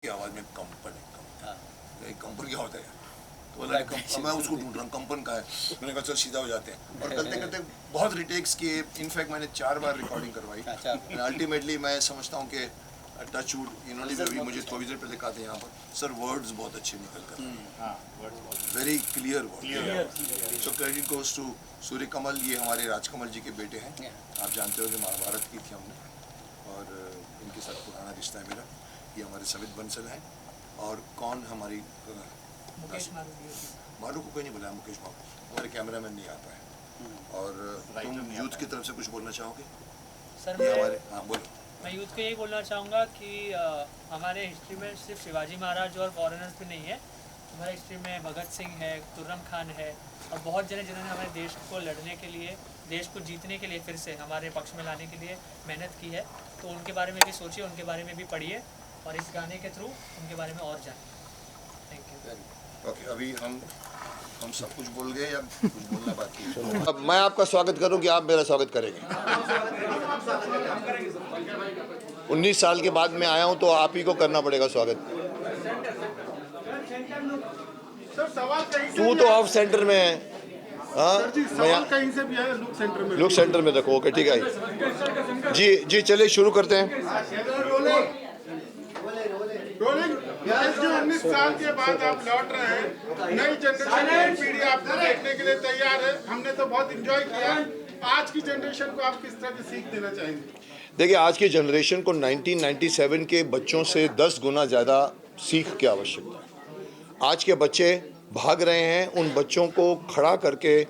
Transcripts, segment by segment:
की आवाज में कंपन है, कंपन। कंपन क्या होता है? तो बोला मैं उसको ढूंढ रहा हूँ, कंपन का है। मैंने कहा चल सीधा हो जाते हैं, और करते करते बहुत रिटेक्स किए। इनफैक्ट मैंने 4 बार रिकॉर्डिंग करवाई। अल्टीमेटली मैं समझता हूँ कि टच वुड, इन्होंने भी अभी मुझे थोड़ी देर पहले कहा था यहाँ पर, सर वर्ड्स बहुत अच्छे निकल कर रहे हैं, very clear word. So credit goes to Surya Kamal. ये हमारे राजकमल जी के बेटे हैं। आप जानते हो कि महाभारत की थी हमने, और इनके साथ पुराना रिश्ता है मेरा। ये हमारे समित बंसल हैं। और कौन हमारी मारू को कोई नहीं बुलाया, मुकेश बाबू हमारे कैमरामैन नहीं आ पाए। और तुम यूथ की तरफ से कुछ बोलना चाहोगे? सर ये हमारे, हाँ बोलो। मैं यूथ को यही बोलना चाहूँगा कि हमारे हिस्ट्री में सिर्फ शिवाजी महाराज और फॉरेनर्स भी नहीं है। हमारे हिस्ट्री में भगत सिंह है, खुर्रम खान है, और बहुत जने जिन्होंने हमारे देश को लड़ने के लिए, देश को जीतने के लिए, फिर से हमारे पक्ष में लाने के लिए मेहनत की है। तो उनके बारे में भी सोचिए, उनके बारे में भी पढ़िए, और इस गाने के थ्रू उनके बारे में और जानिए। Thank you. ओके, अभी हम सब कुछ बोल गए या कुछ बोलना बाकी है? अब मैं आपका स्वागत करूं कि आप मेरा स्वागत करेंगे? 19 साल के बाद मैं आया हूं तो आप ही को करना पड़ेगा स्वागत। तू तो ऑफ सेंटर में है। हाँ, मैं कहीं से भी है, लुक सेंटर में। लुक सेंटर में देखो। ओके, ठीक है जी। जी चलिए शुरू करते हैं। रोलिंग। 19 साल के बाद आप लौट रहे हैं, नई जनरेशन की पीढ़ी आपको देखने के लिए तैयार है। हमने तो बहुत एंजॉय किया। आज की जनरेशन को आप किस तरह की सीख देना चाहेंगे? देखिए, आज की जनरेशन को 1997 के बच्चों से 10 गुना ज़्यादा सीख की आवश्यकता है। आज के बच्चे भाग रहे हैं, उन बच्चों को खड़ा करके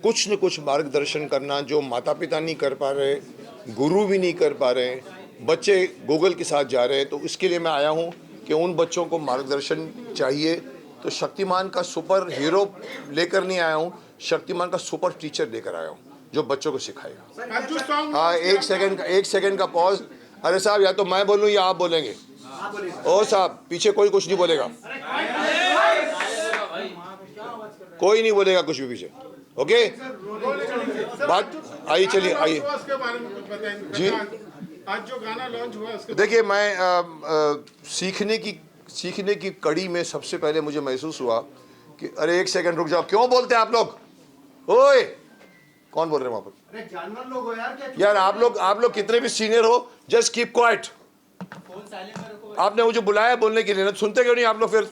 कुछ न कुछ मार्गदर्शन करना जो माता पिता नहीं कर पा रहे, गुरु भी नहीं कर पा रहे, बच्चे गूगल के साथ जा रहे हैं। तो इसके लिए मैं आया हूँ कि उन बच्चों को मार्गदर्शन चाहिए। तो शक्तिमान का सुपर हीरो लेकर नहीं आया हूँ, शक्तिमान का सुपर टीचर लेकर आया हूँ जो बच्चों को सिखाएगा। हाँ, एक सेकंड का पॉज। अरे साहब, या तो मैं बोलूँ या आप बोलेंगे? ओ साहब, पीछे कोई कुछ नहीं बोलेगा, कोई नहीं बोलेगा कुछ भी पीछे। ओके, बात आइए, चलिए आइए जी। आज जो गाना लॉन्च हुआ उसके देखिए, मैं सीखने की कड़ी में सबसे पहले मुझे महसूस हुआ कि अरे एक सेकंड रुक जाओ, क्यों बोलते हैं आप लोग? ओए, कौन बोल रहे हैं वहां पर? अरे जानवर लोग हो यार। यार आप लोग कितने भी सीनियर हो, जस्ट कीप क्वाइट। आपने मुझे बुलाया बोलने के लिए ना, सुनते क्यों नहीं आप लोग? फिर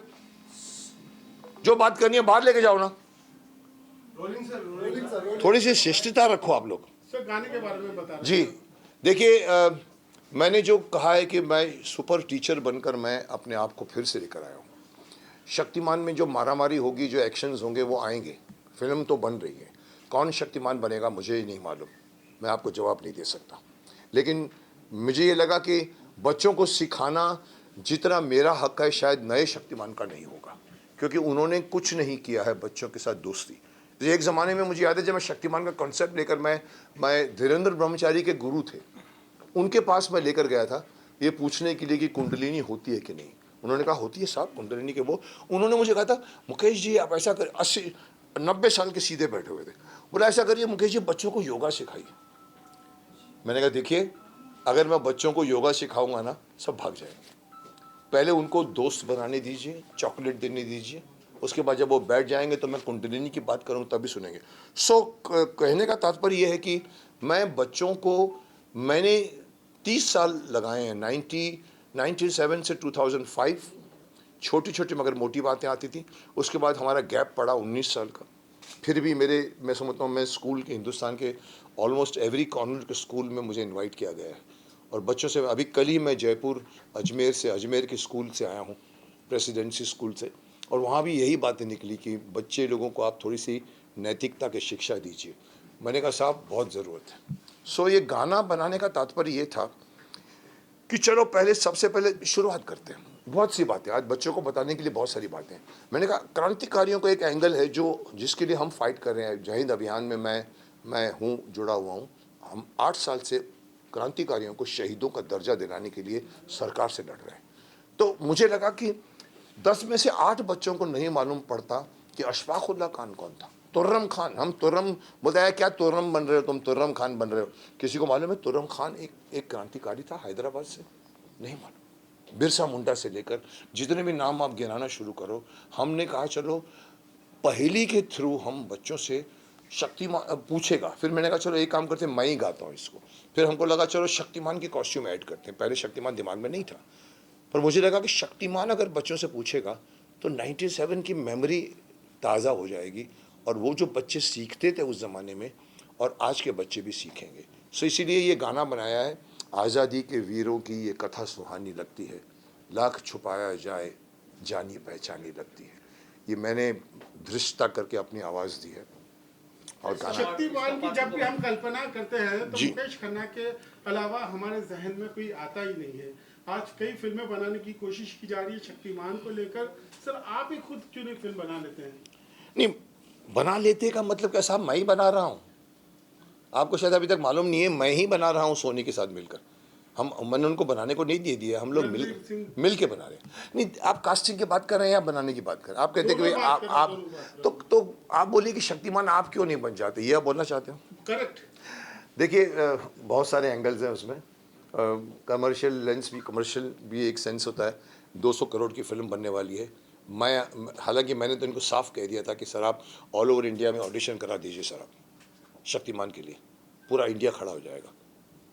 जो बात करनी है बाहर लेके जाओ ना। Rolling sir. थोड़ी सी शिष्टता रखो आप लोग। सर गाने के बारे में बता जी देखिए, मैंने जो कहा है कि मैं सुपर टीचर बनकर मैं अपने आप को फिर से लेकर आया हूँ। शक्तिमान में जो मारामारी होगी, जो एक्शंस होंगे वो आएंगे। फिल्म तो बन रही है, कौन शक्तिमान बनेगा मुझे नहीं मालूम, मैं आपको जवाब नहीं दे सकता। लेकिन मुझे ये लगा कि बच्चों को सिखाना जितना मेरा हक है शायद नए शक्तिमान का नहीं होगा, क्योंकि उन्होंने कुछ नहीं किया है बच्चों के साथ दोस्ती। एक ज़माने में मुझे याद है जब मैं शक्तिमान का कॉन्सेप्ट लेकर मैं धीरेन्द्र ब्रह्मचारी के गुरु थे, उनके पास मैं लेकर गया था ये पूछने के लिए कि कुंडलिनी होती है कि नहीं। उन्होंने कहा होती है साहब कुंडलिनी के वो। उन्होंने मुझे कहा था मुकेश जी आप ऐसा कर, 80-90 साल के सीधे बैठे हुए थे, बोला ऐसा करिए मुकेश जी बच्चों को योगा सिखाइए। मैंने कहा देखिए, अगर मैं बच्चों को योगा सिखाऊंगा ना सब भाग जाएंगे। पहले उनको दोस्त बनाने दीजिए, चॉकलेट देने दीजिए, उसके बाद जब वो बैठ जाएंगे तो मैं कुंडलिनी की बात करूँगा तभी सुनेंगे। कहने का तात्पर्य यह है कि मैं बच्चों को, मैंने 30 साल लगाए हैं, 1997 से 2005। छोटी छोटी मगर मोटी बातें आती थी। उसके बाद हमारा गैप पड़ा 19 साल का। फिर भी मैं समझता हूँ मैं स्कूल के, हिंदुस्तान के ऑलमोस्ट एवरी कॉर्नर के स्कूल में मुझे इनवाइट किया गया है, और बच्चों से अभी कल ही मैं जयपुर अजमेर के स्कूल से आया हूँ, प्रेसिडेंसी स्कूल से, और वहाँ भी यही बातें निकली कि बच्चे लोगों को आप थोड़ी सी नैतिकता की शिक्षा दीजिए। मैंने कहा साहब बहुत ज़रूरत है। ये गाना बनाने का तात्पर्य ये था कि चलो पहले सबसे पहले शुरुआत करते हैं। बहुत सी बातें आज बच्चों को बताने के लिए, बहुत सारी बातें। मैंने कहा क्रांतिकारियों का एक एंगल है जिसके लिए हम फाइट कर रहे हैं। जय हिंद अभियान में मैं हूँ, जुड़ा हुआ हूँ। हम 8 साल से क्रांतिकारियों को शहीदों का दर्जा दिलाने के लिए सरकार से लड़ रहे हैं। तो मुझे लगा कि 10 में से 8 बच्चों को नहीं मालूम पड़ता कि अशफाक उल्लाह खान कौन था। तुर्रम खान, हम तुर्रम बताया, क्या तुर्रम बन रहे हो तुम, तुर्रम खान बन रहे हो। किसी को मालूम है तुर्रम खान एक क्रांतिकारी था हैदराबाद से? नहीं मालूम। बिरसा मुंडा से लेकर जितने भी नाम आप गिनाना शुरू करो, हमने कहा चलो पहेली के थ्रू हम बच्चों से शक्तिमान पूछेगा। फिर मैंने कहा चलो एक काम करते हैं, मैं ही गाता हूँ इसको। फिर हमको लगा चलो शक्तिमान की कॉस्ट्यूम ऐड करते हैं। पहले शक्तिमान दिमाग में नहीं था, पर मुझे लगा कि शक्तिमान अगर बच्चों से पूछेगा तो 97 की मेमोरी ताज़ा हो जाएगी, और वो जो बच्चे सीखते थे उस ज़माने में और आज के बच्चे भी सीखेंगे। सो इसीलिए ये गाना बनाया है। आज़ादी के वीरों की ये कथा सुहानी लगती है, लाख छुपाया जाए जानी पहचानी लगती है। ये मैंने धृष्टता करके अपनी आवाज़ दी है। और गाना शक्तिमान की जब भी हम कल्पना करते हैं तो जी। मुकेश खन्ना के अलावा हमारे जहन में कोई आता ही नहीं है। आज कई फिल्में बनाने की कोशिश की जा रही है शक्तिमान को लेकर। सर आप ही खुद क्यों नहीं फिल्म बना लेते हैं? नहीं, बना लेते का मतलब क्या साहब, मैं ही बना रहा हूँ। आपको शायद अभी तक मालूम नहीं है, मैं ही बना रहा हूँ सोनी के साथ मिलकर। मैंने उनको बनाने को नहीं दे दिया, हम लोग मिल के बना रहे हैं। नहीं, आप कास्टिंग की बात कर रहे हैं या बनाने की बात कर रहे हैं? आप कहते हैं कि भाई आप तो आप बोलिए कि शक्तिमान आप क्यों नहीं बन जाते, ये आप बोलना चाहते हो? करेक्ट। देखिए बहुत सारे एंगल्स हैं उसमें। कमर्शियल लेंस भी, कमर्शियल भी एक सेंस होता है। 200 करोड़ की फिल्म बनने वाली है। हालांकि मैंने तो इनको साफ कह दिया था कि सर आप ऑल ओवर इंडिया में ऑडिशन करा दीजिए सर, आप शक्तिमान के लिए पूरा इंडिया खड़ा हो जाएगा,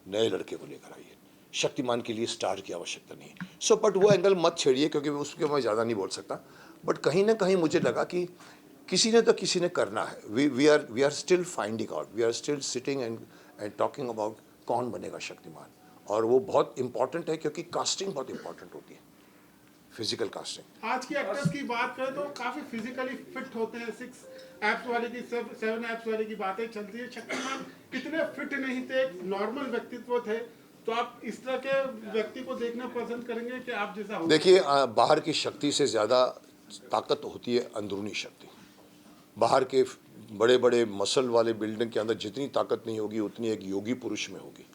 नए लड़के को लेकर आइए। शक्तिमान के लिए स्टार की आवश्यकता नहीं है। सो बट वो एंगल मत छेड़िए, क्योंकि उसके मैं ज़्यादा नहीं बोल सकता। बट कहीं ना कहीं मुझे लगा कि किसी ने तो किसी ने करना है। We are still finding out, we are still sitting and talking about कौन बनेगा शक्तिमान। और वो बहुत इंपॉर्टेंट है, क्योंकि कास्टिंग बहुत इंपॉर्टेंट होती है, फिजिकल कास्टिंग। आज के एक्टर्स की बात करें तो काफी फिजिकली फिट होते हैं। 6 एप्स वाले की 7 एप्स वाले की बातें चलती है। शक्तिमान इतने फिट नहीं थे, एक नॉर्मल व्यक्तित्व थे। तो आप इस तरह के व्यक्ति को देखना पसंद करेंगे कि आप जैसा हो? देखिए बाहर की शक्ति से ज़्यादा ताकत होती है अंदरूनी शक्ति। बाहर के बड़े बड़े मसल वाले बिल्डिंग के अंदर जितनी ताकत नहीं होगी, उतनी एक योगी पुरुष में होगी।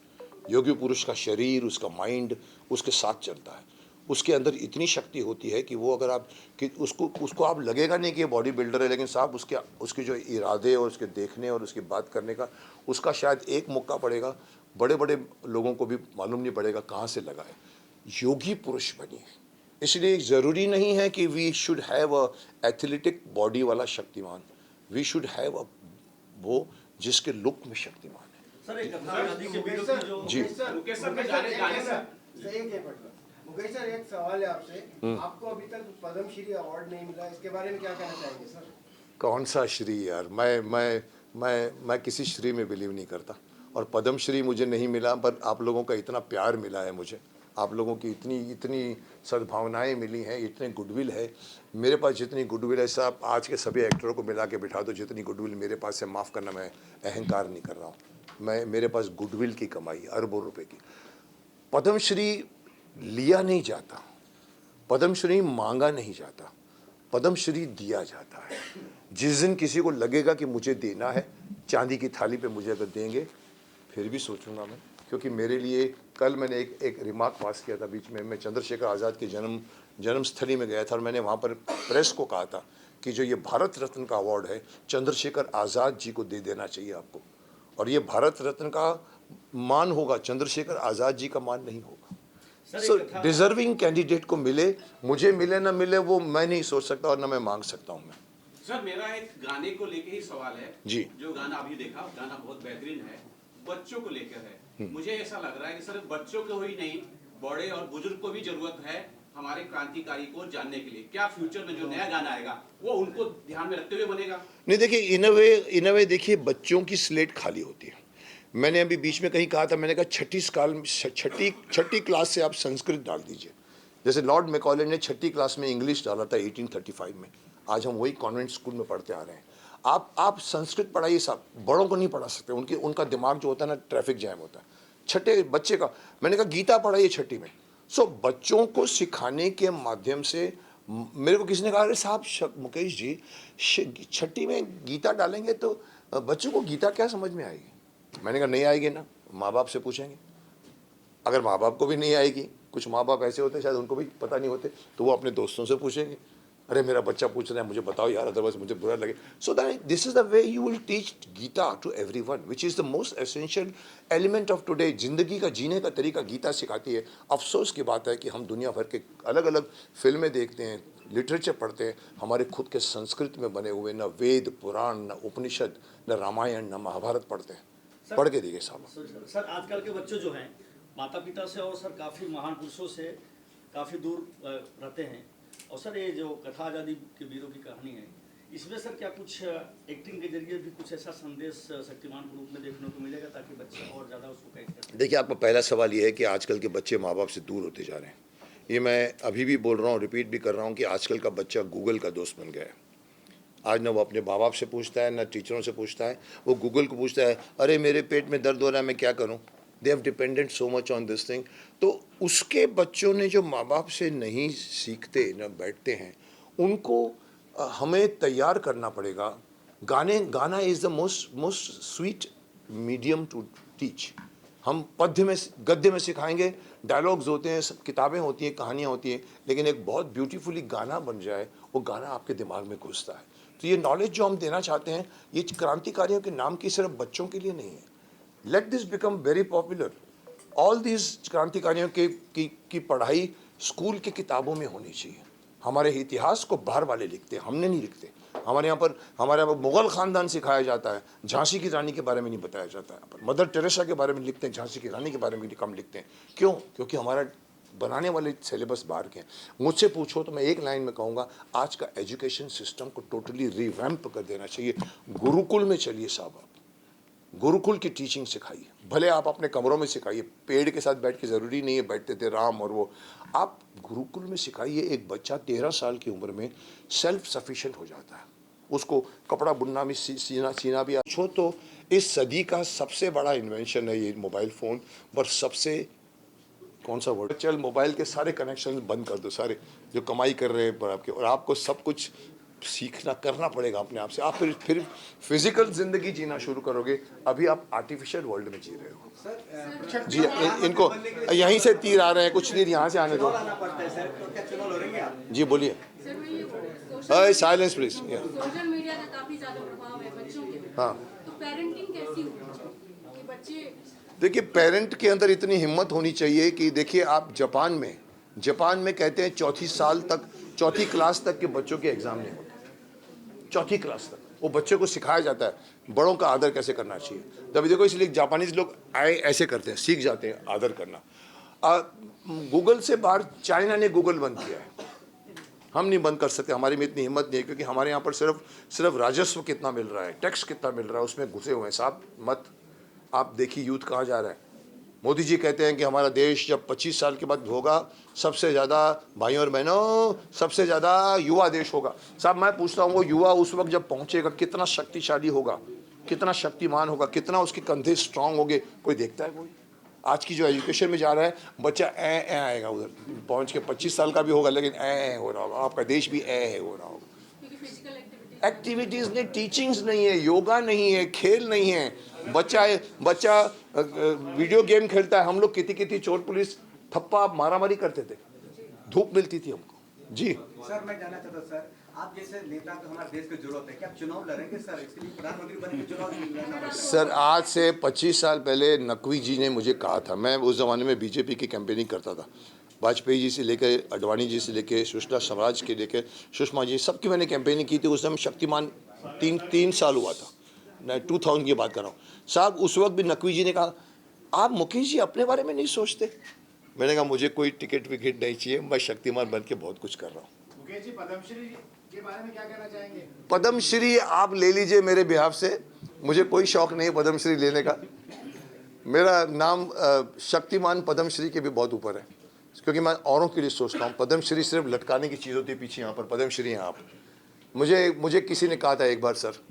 योगी पुरुष का शरीर, उसका माइंड उसके साथ चलता है। उसके अंदर इतनी शक्ति होती है कि वो अगर आप कि उसको आप लगेगा नहीं कि ये बॉडी बिल्डर है, लेकिन साहब उसके जो इरादे और उसके देखने और उसकी बात करने का, उसका शायद एक मौका पड़ेगा, बड़े बड़े लोगों को भी मालूम नहीं पड़ेगा कहाँ से लगा है। योगी पुरुष बनिए। इसलिए ज़रूरी नहीं है कि we should have a athletic body वाला Shaktimaan. We should have a वो जिसके लुक में शक्तिमान है। सर एक गांधी के वीडियो की जो जी। मुकेश सर के गाने से मुकेश सर एक सवाल है आपसे। आपको अभी तक पद्मश्री अवार्ड नहीं मिला, इसके बारे में क्या कहना चाहेंगे सर? कौन सा श्री यार, मैं किसी श्री में बिलीव नहीं करता। और पद्मश्री मुझे नहीं मिला, पर आप लोगों का इतना प्यार मिला है मुझे, आप लोगों की इतनी सद्भावनाएं मिली हैं, इतने गुडविल है मेरे पास। जितनी गुडविल है साहब, आज के सभी एक्टरों को मिला के बिठा दो, जितनी गुडविल मेरे पास है, माफ़ करना मैं अहंकार नहीं कर रहा हूँ, मेरे पास गुडविल की कमाई अरबों रुपए की। पद्मश्री लिया नहीं जाता, पद्मश्री मांगा नहीं जाता, पद्मश्री दिया जाता है। जिस दिन किसी को लगेगा कि मुझे देना है, चांदी की थाली पे मुझे अगर देंगे फिर भी सोचूंगा मैं। क्योंकि मेरे लिए कल मैंने एक रिमार्क पास किया था बीच में। मैं चंद्रशेखर आज़ाद की जन्मस्थली में गया था, और मैंने वहाँ पर प्रेस को कहा था कि जो ये भारत रत्न का अवार्ड है, चंद्रशेखर आज़ाद जी को दे देना चाहिए आपको। और ये भारत रत्न का मान होगा, चंद्रशेखर आज़ाद जी का मान नहीं होगा। सो डिजर्विंग कैंडिडेट को मिले, मुझे मिले ना मिले वो मैं नहीं सोच सकता, और ना मैं मांग सकता हूँ मैं। सर मेरा एक गाने को लेके ही सवाल है जी। जो गाना अभी देखा, गाना बहुत बेहतरीन है, बच्चों को लेकर है। मुझे ऐसा लग रहा है कि सिर्फ बच्चों को ही नहीं, बड़े और बुजुर्ग को भी जरूरत है हमारे क्रांतिकारी को जानने के लिए। क्या फ्यूचर में जो नया गाना आएगा वो उनको ध्यान में रखते हुए बनेगा? नहीं, देखिए इन अ वे देखिए, बच्चों की स्लेट खाली होती है। मैंने अभी बीच में कहीं कहा था, मैंने कहा छठी क्लास से आप संस्कृत डाल दीजिए। जैसे लॉर्ड मैकॉले ने छठी क्लास में इंग्लिश डाला था 1835 में। आज हम वही कॉन्वेंट स्कूल में पढ़ते आ रहे हैं। आप संस्कृत पढ़ाइए साहब, बड़ों को नहीं पढ़ा सकते, उनका दिमाग जो होता है ना, ट्रैफिक जैम होता है। छठे बच्चे का मैंने कहा गीता पढ़ाइए छठी में। सो बच्चों को सिखाने के माध्यम से, मेरे को किसी ने कहा अरे साहब मुकेश जी, छठी में गीता डालेंगे तो बच्चों को गीता क्या समझ में आएगी? मैंने कहा नहीं आएगी ना, माँ बाप से पूछेंगे। अगर माँ बाप को भी नहीं आएगी, कुछ माँ बाप ऐसे होते शायद उनको भी पता नहीं होते, तो वो अपने दोस्तों से पूछेंगे, अरे मेरा बच्चा पूछ रहा है मुझे बताओ यार, अदरवाइज मुझे बुरा लगे. So that this is the way you will teach Gita to everyone, which is the most essential element of today. जिंदगी का जीने का तरीका गीता सिखाती है. अफसोस की बात है कि हम दुनिया भर के अलग अलग फिल्में देखते हैं, लिटरेचर पढ़ते हैं, हमारे खुद के संस्कृत में बने हुए न वेद पुराण, न उपनिषद, न रामायण, न महाभारत पढ़ते हैं. पढ़ के देखिए साहब. सर आजकल के बच्चे जो हैं माता पिता से और सर काफ़ी महान पुरुषों से काफ़ी दूर रहते हैं. और सर ये जो कथा आज़ादी के वीरों की कहानी है, इसमें सर क्या कुछ एक्टिंग के जरिए भी कुछ ऐसा संदेश शक्तिमान के रूप में देखने को मिलेगा ताकि बच्चे और ज़्यादा उसको कैच कर सकें? देखिए, आपका पहला सवाल ये है कि आजकल के बच्चे माँ बाप से दूर होते जा रहे हैं. ये मैं अभी भी बोल रहा हूँ, रिपीट भी कर रहा हूँ कि आजकल का बच्चा गूगल का दोस्त बन गया है. आज ना वो अपने माँ बाप से पूछता है, ना टीचरों से पूछता है, वो गूगल को पूछता है, अरे मेरे पेट में दर्द हो रहा है मैं क्या करूँ. They have dependent so much on this thing. तो उसके बच्चों ने जो माँ बाप से नहीं सीखते, न बैठते हैं, उनको हमें तैयार करना पड़ेगा. Gaana is the most sweet medium to teach. हम पद्य में गद्य में सिखाएंगे, डायलॉग्स होते हैं, सब किताबें होती हैं, कहानियाँ होती हैं, लेकिन एक बहुत ब्यूटीफुली गाना बन जाए, वो गाना आपके दिमाग में घुसता है. तो ये नॉलेज जो हम देना चाहते हैं, ये क्रांतिकारियों के नाम की सिर्फ बच्चों के लिए नहीं है. Let this become very popular. All this क्रांतिकारियों की पढ़ाई स्कूल की किताबों में होनी चाहिए. हमारे इतिहास को बाहर वाले लिखते हैं, हमने नहीं लिखते. हमारे यहाँ पर मुग़ल ख़ानदान सिखाया जाता है, झांसी की रानी के बारे में नहीं बताया जाता है. मदर टेरेसा के बारे में लिखते हैं, झांसी की रानी के बारे में कम लिखते हैं. क्यों? क्योंकि हमारा बनाने वाले सिलेबस बाहर के हैं. मुझसे पूछो तो मैं एक लाइन में कहूँगा, आज का एजुकेशन सिस्टम को टोटली रिवैम्प कर देना चाहिए. गुरुकुल में चलिए साहब, आप गुरुकुल की टीचिंग सिखाइए. भले आप अपने कमरों में सिखाइए, पेड़ के साथ बैठ के ज़रूरी नहीं है बैठते थे राम और वो. आप गुरुकुल में सिखाइए. एक बच्चा 13 साल की उम्र में सेल्फ सफिशिएंट हो जाता है. उसको कपड़ा बुनना भी सीना भी छो. तो इस सदी का सबसे बड़ा इन्वेंशन है ये मोबाइल फ़ोन. पर सबसे कौन सा वर्ड, चल मोबाइल के सारे कनेक्शन बंद कर दो, सारे जो कमाई कर रहे हैं आपके, और आपको सब कुछ सीखना करना पड़ेगा अपने आप से. आप फिर फिजिकल जिंदगी जीना शुरू करोगे. अभी आप आर्टिफिशियल वर्ल्ड में जी रहे हो. जी इनको यहीं से तीर आ रहे हैं, कुछ तीर यहाँ से आने दो. जी बोलिए. Silence please. सोशल मीडिया का काफी ज्यादा प्रभाव है बच्चों के ऊपर. हाँ, तो पेरेंटिंग कैसी होनी चाहिए कि बच्चे, देखिए पेरेंट के अंदर इतनी हिम्मत होनी चाहिए कि देखिए आप जापान में कहते हैं चौथी क्लास तक के बच्चों के एग्जाम नहीं होते. चौथी क्लास तक वो बच्चे को सिखाया जाता है बड़ों का आदर कैसे करना चाहिए. तभी देखो इसलिए जापानीज लोग ऐसे करते हैं, सीख जाते हैं आदर करना. गूगल से बाहर चाइना ने गूगल बंद किया है. हम नहीं बंद कर सकते, हमारी में इतनी हिम्मत नहीं है, क्योंकि हमारे यहाँ पर सिर्फ राजस्व कितना मिल रहा है, टैक्स कितना मिल रहा है, उसमें घुसे हुए हैं साहब. मत आप देखिए यूथ कहाँ जा रहा है. मोदी जी कहते हैं कि हमारा देश जब 25 साल के बाद होगा, सबसे ज़्यादा भाइयों और बहनों, सबसे ज़्यादा युवा देश होगा. साहब मैं पूछता हूँ, वो युवा उस वक्त जब पहुँचेगा कितना शक्तिशाली होगा, कितना शक्तिमान होगा, कितना उसके कंधे स्ट्रांग होंगे. कोई देखता है? कोई आज की जो एजुकेशन में जा रहा है बच्चा ए आएगा, उधर पहुँच के 25 साल का भी होगा लेकिन ए हो रहा होगा. आपका देश भी ए हो रहा होगा. क्योंकि फिजिकल एक्टिविटीज़ नहीं, टीचिंग्स नहीं है, योगा नहीं है, खेल नहीं है. बच्चा वीडियो गेम खेलता है. हम लोग कितनी चोर पुलिस थप्पा मारामारी करते थे, धूप मिलती थी हमको. जी सर मैं जानना चाहता हूं, सर आप जैसे नेता को हमारे देश की जरूरत है, क्या आप चुनाव लड़ेंगे सर? इसके लिए प्रधानमंत्री बनने के चुनाव लड़ना पड़ेगा? सर, आज से 25 साल पहले नकवी जी ने मुझे कहा था, मैं उस ज़माने में बीजेपी की कैंपेनिंग करता था. वाजपेयी जी से लेकर अडवाणी जी से लेकर सुषमा स्वराज के लेकर सुषमा जी, सबकी मैंने कैंपेनिंग की थी. उस समय शक्तिमान 3 साल हुआ था, मैं 2000 की बात कर रहा हूँ साहब. उस वक्त भी नकवी जी ने कहा, आप मुकेश जी अपने बारे में नहीं सोचते. मैंने कहा मुझे कोई टिकट विकेट नहीं चाहिए, मैं शक्तिमान बन के बहुत कुछ कर रहा हूँ. मुकेश जी पद्मश्री के बारे में क्या कहना चाहेंगे? पद्मश्री आप ले लीजिए मेरे बिहाफ से, मुझे कोई शौक नहीं है पद्मश्री लेने का. मेरा नाम शक्तिमान पद्मश्री के भी बहुत ऊपर है, क्योंकि मैं औरों के लिए सोचता हूँ. पद्मश्री सिर्फ लटकाने की चीज़ होती है पीछे, यहाँ पर पद्मश्री हैं आप. मुझे किसी ने कहा था एक बार सर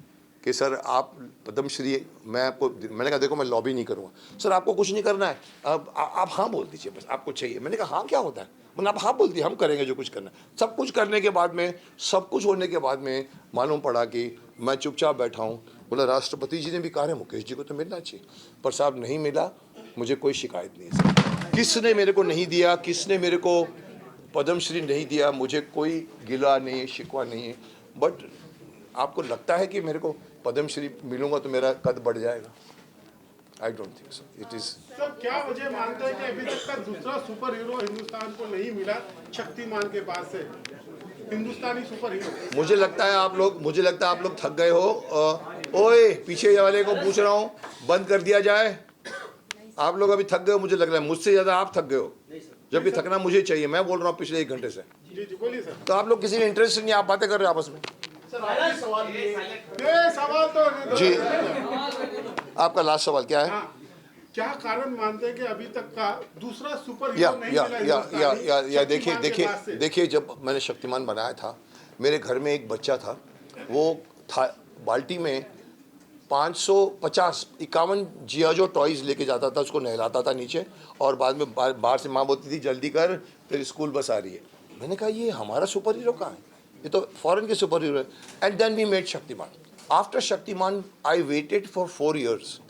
कि सर आप पद्मश्री, मैंने कहा देखो मैं लॉबी नहीं करूँगा. सर आपको कुछ नहीं करना है, अब आप हाँ बोल दीजिए बस, आपको चाहिए. मैंने कहा हाँ क्या होता है, मैंने आप हाँ बोल दिए, हम करेंगे जो कुछ करना है. सब कुछ करने के बाद में, सब कुछ होने के बाद में मालूम पड़ा कि मैं चुपचाप बैठा हूँ. बोला राष्ट्रपति जी ने भी कहा है मुकेश जी को तो मिलना चाहिए, पर साहब नहीं मिला. मुझे कोई शिकायत नहीं है सर, किसने मेरे को नहीं दिया, किसने मेरे को पद्मश्री नहीं दिया, मुझे कोई गिला नहीं है, शिकवा नहीं है, बट आपको लगता है कि मेरे को पद्मश्री मिलूंगा तो मेरा कद बढ़ जाएगा? I don't think so. It is तो क्या वजह मानते हैं कि अभी तक का दूसरा सुपर हीरो हिंदुस्तान को नहीं मिला शक्तिमान के बाद से, हिंदुस्तानी सुपर हीरो? मुझे लगता है आप लोग थक गए हो। ओए पीछे वाले को पूछ रहा हूँ, बंद कर दिया जाए। आप लोग अभी थक गए हो, मुझे लग रहा है मुझसे ज़्यादा आप थक गए हो, जबकि थकना मुझे चाहिए। मैं बोल रहा हूँ पिछले 1 घंटे से। जी जी बोलिए सर। तो आप लोग किसी इंटरेस्ट नहीं, आप बातें कर रहे हो आपस में। ये सवाल तो जी, आपका लास्ट सवाल क्या है? हाँ, क्या कारण मानते हैं कि अभी तक का दूसरा सुपर या हीरो नहीं या मिला या हिंदुस्तानी या देखिए शक्तिमान के देखिए बाद से? देखिए, जब मैंने शक्तिमान बनाया था, मेरे घर में एक बच्चा था, वो था बाल्टी में 551 जियाजो टॉयज लेके जाता था, उसको नहलाता था नीचे, और बाद में बाहर से माँ बोलती थी जल्दी कर तेरी स्कूल बस आ रही है। मैंने कहा ये हमारा सुपर हीरो कहाँ है, ये तो फॉरेन के सुपर हीरो है। And then we made Shaktimaan. After Shaktimaan I waited for 4 years।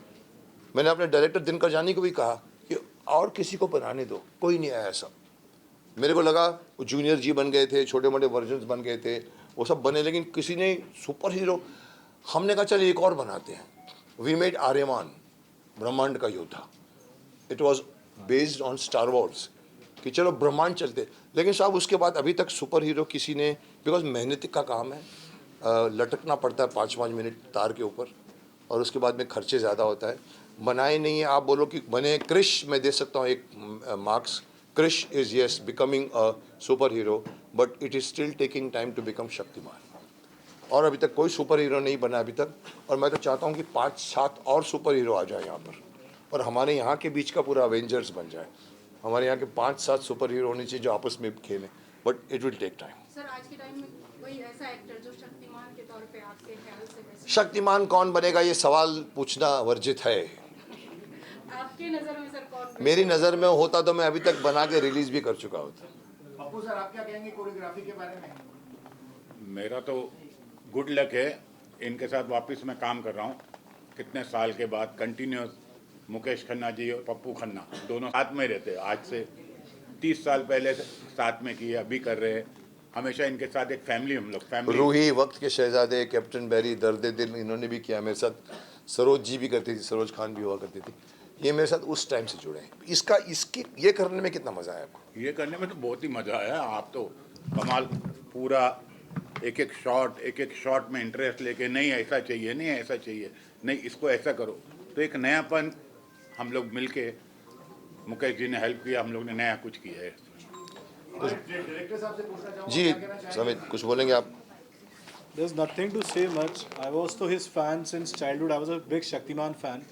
मैंने अपने डायरेक्टर दिनकर जानी को भी कहा कि और किसी को बनाने दो, कोई नहीं आया ऐसा। मेरे को लगा वो जूनियर जी बन गए थे, छोटे मोटे वर्जन्स बन गए थे, वो सब बने, लेकिन किसी ने सुपर हीरो। हमने कहा चल एक और बनाते हैं। वी मेड आर्यमान, ब्रह्मांड का योद्धा। It was based on star Wars, कि चलो ब्रह्मांड चलते। लेकिन साहब उसके बाद अभी तक सुपर हीरो किसी ने, बिकॉज मेहनत का काम है, लटकना पड़ता है 5-5 मिनट तार के ऊपर, और उसके बाद में खर्चे ज़्यादा होता है, बनाए नहीं है। आप बोलो कि बने क्रिश, मैं दे सकता हूँ एक marks. Krrish is yes becoming a super hero, but it is still taking time to become Shaktimaan. और अभी तक कोई सुपर हीरो नहीं बना अभी तक, और मैं तो चाहता हूँ कि 5-7 और सुपर हीरो आ जाए यहाँ पर, और हमारे यहाँ के बीच का पूरा अवेंजर्स बन जाए। हमारे यहाँ के 5-7 सुपर हीरो होने चाहिए जो आपस में खेलें, but it will take time. Sir आज के टाइम में कोई ऐसा एक्टर जो शक्तिमान के तौर पे आपके ख्याल से वैसे शक्तिमान कौन बनेगा ये सवाल पूछना वर्जित है। आपके नज़र में सर कौन? मेरी नज़र में होता तो मैं अभी तक बना के रिलीज भी कर चुका होता। अप्पू सर आप क्या कहेंगे कोरियोग्राफी के बारे में? मेरा तो गुड लक है, इनके साथ वापस मैं काम कर रहा हूँ कितने साल के बाद कंटिन्यूस। मुकेश खन्ना जी और पप्पू खन्ना दोनों साथ में रहते हैं, आज से 30 साल पहले से साथ में किए, अभी कर रहे हैं। हमेशा इनके साथ एक फैमिली, हम लोग फैमिली। रूही, वक्त के शहजादे, कैप्टन बैरी, दर्द दिल, इन्होंने भी किया मेरे साथ। सरोज जी भी करती थी, सरोज खान भी हुआ करती थी। ये मेरे साथ उस टाइम से जुड़े हैं। इसकी ये करने में कितना मज़ा आया आपको? ये करने में तो बहुत ही मज़ा आया। आप तो कमाल, पूरा एक एक शॉट में इंटरेस्ट लेके, नहीं ऐसा चाहिए, नहीं ऐसा चाहिए, नहीं इसको ऐसा करो, तो एक नयापन हम लोग मिलके, मुकेश जी ने हेल्प किया, हम लोग ने नया कुछ किया है। डायरेक्टर साहब से पूछना चाहूँगा जी समित, कुछ बोलेंगे आप? There's nothing to say much. I was to his fan since childhood. I was a big Shaktiman fan,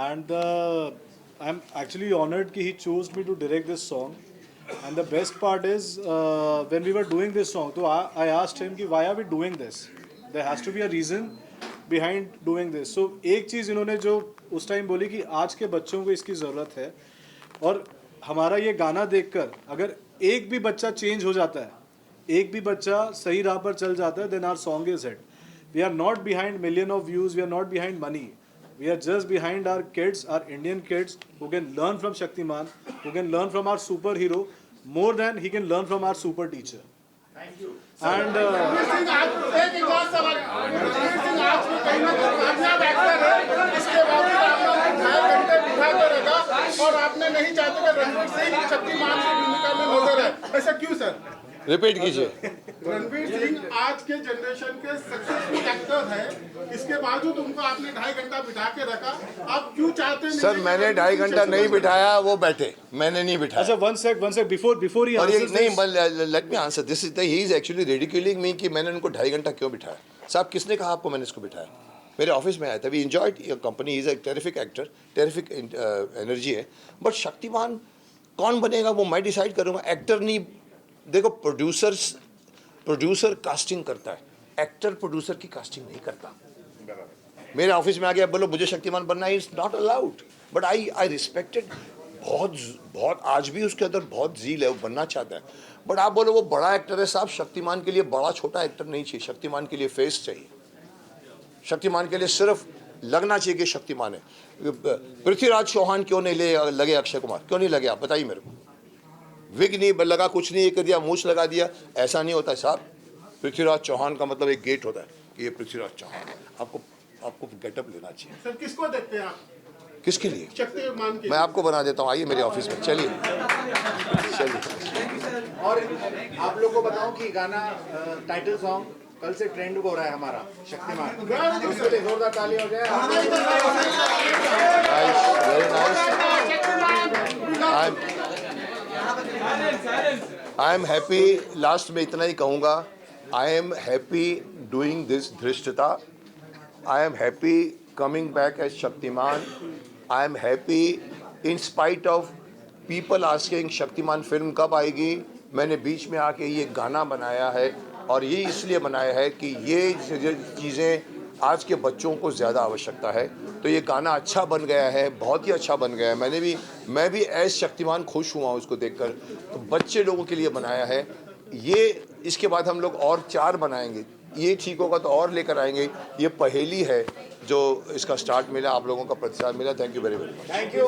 and I'm actually honored that he chose me to direct this song. And the best part is when we were doing this song, so I asked him कि why are we doing this? There has to be a reason behind doing this. So एक चीज़ इन्होंने जो उस time बोली कि आज के बच्चों को इसकी ज़रूरत है, और हमारा ये गाना देखकर अगर एक भी बच्चा चेंज हो जाता है, एक भी बच्चा सही राह पर चल जाता है, then our song is hit. We are not behind million of views, we are not behind money. We are just behind our kids, our Indian kids who can learn from Shaktiman, who can learn from our superhero more than he can learn from our super teacher. Thank you. And Ranveer Singh आज एक और सवाल, रणवीर सिंह आज भी कहीं ना कहीं कामयाब एक्टर है, इसके बावजूद आपने 2.5 घंटे बिठा कर रखा और आपने नहीं चाहते कि रणवीर सिंह शक्तिमान की भूमिका में नजर है, ऐसा क्यों सर? रिपीट कीजिए। रणवीर सिंह आज के जनरेशन के सक्सेसफुल एक्टर है, इसके बावजूद उनको आपने 2.5 घंटा बिठा के रखा, आप क्यों चाहते नहीं? सर मैंने 2.5 घंटा नहीं बिठाया, वो बैठे, मैंने नहीं बिठाया। अच्छा, one sec, before he और ये answers नहीं, this, let me answer this is he is actually ridiculing me कि मैंने उनको 2.5 घंटा क्यों बिठाया। साहब किसने कहा आपको मैंने इसको बिठाया? मेरे ऑफिस में आया था। We enjoyed your company, is a terrific actor, terrific energy है, बट शक्तिमान कौन बनेगा वो मैं डिसाइड करूँगा, एक्टर नहीं। देखो प्रोड्यूसर कास्टिंग करता है, एक्टर प्रोड्यूसर की कास्टिंग नहीं करता। मेरे ऑफिस में आ गया बोलो मुझे शक्तिमान बनना है, is not allowed, but I respected. बहुत आज भी उसके अंदर बहुत जील है, वो बनना चाहता है, बट आप बोलो वो बड़ा एक्टर है। साहब शक्तिमान के लिए बड़ा छोटा एक्टर नहीं चाहिए, शक्तिमान के लिए फेस चाहिए, शक्तिमान के लिए सिर्फ लगना चाहिए कि शक्तिमान है। पृथ्वीराज चौहान क्यों नहीं लगे अक्षय कुमार, क्यों नहीं लगे आप बताइए मेरे को? विग नहीं लगा, कुछ नहीं ये कर दिया, मूछ लगा दिया, ऐसा नहीं होता साहब। पृथ्वीराज चौहान का मतलब एक गेट होता है कि ये पृथ्वीराज चौहान है। आपको गेटअप लेना चाहिए। सर किसको देखते हैं आप? किसके लिए? शक्तिमान के। मैं आपको बना देता हूँ, आइए मेरे ऑफिस में, चलिए। और आप लोग को बताऊं कि गाना टाइटल सॉन्ग कल से ट्रेंड हो रहा है हमारा शक्तिमान, उसके लिए जोरदार ताली हो जाए। आई एम हैप्पी, लास्ट में इतना ही कहूँगा, I am happy doing this धृष्टता, I am happy coming back as Shaktimaan, I am happy in spite of people asking Shaktimaan film कब आएगी। मैंने बीच में आके ये गाना बनाया है और ये इसलिए बनाया है कि ये चीज़ें आज के बच्चों को ज़्यादा आवश्यकता है। तो ये गाना अच्छा बन गया है, बहुत ही अच्छा बन गया है। मैं भी एज शक्तिमान खुश हुआ हूँ उसको देखकर। तो बच्चे लोगों के लिए बनाया है ये। इसके बाद हम लोग और 4 बनाएंगे, ये ठीक होगा तो और लेकर आएंगे। ये पहेली है जो इसका स्टार्ट मिला, आप लोगों का प्रतिसाद मिला। Thank you very much. Thank you.